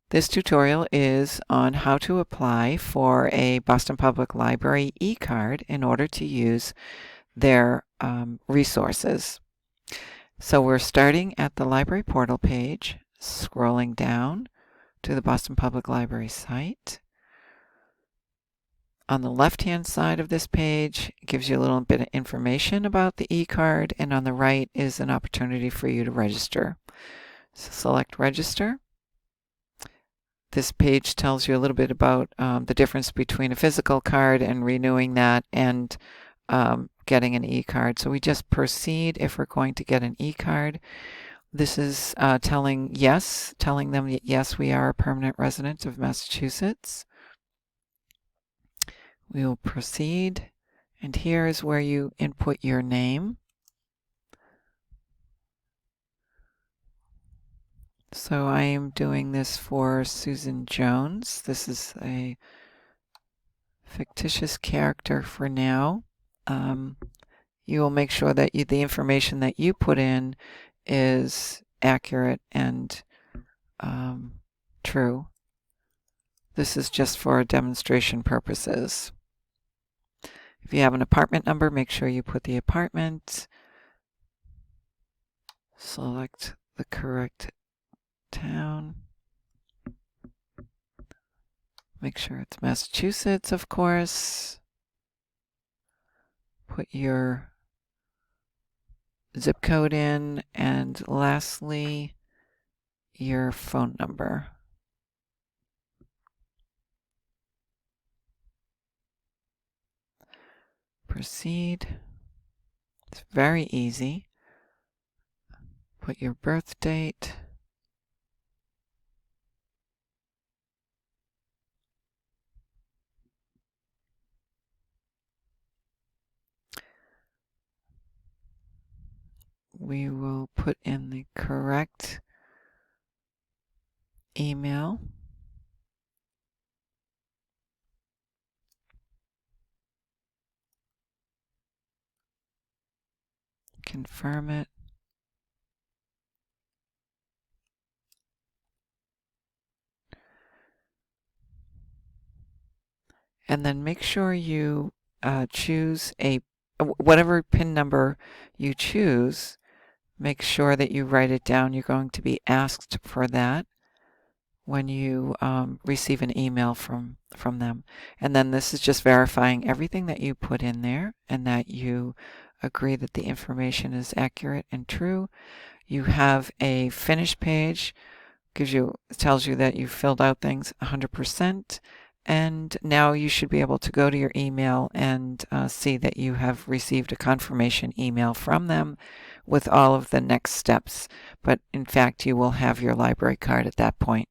This tutorial is on how to apply for a Boston Public Library e-card in order to use their resources. So we're starting at the library portal page, scrolling down to the Boston Public Library site. On the left-hand side of this page, it gives you a little bit of information about the e-card, and on the right is an opportunity for you to register. So select Register. This page tells you a little bit about the difference between a physical card and renewing that and getting an e-card. So we just proceed if we're going to get an e-card. This is telling them that yes, we are a permanent resident of Massachusetts. We will proceed, and here is where you input your name. So I am doing this for Susan Jones. This is a fictitious character for now. You will make sure that the information that you put in is accurate and true. This is just for demonstration purposes. If you have an apartment number, make sure you put the apartment. Select the correct town. Make sure it's Massachusetts, of course. Put your zip code in, and lastly, your phone number. Proceed. It's very easy. Put your birth date. We will put in the correct email. Confirm it. And then make sure you choose whatever PIN number you choose. Make sure that you write it down. You're going to be asked for that when you receive an email from them. And then this is just verifying everything that you put in there and that you agree that the information is accurate and true. You have a finish page. Tells you that you filled out things 100%. And now you should be able to go to your email and see that you have received a confirmation email from them with all of the next steps. But in fact, you will have your library card at that point.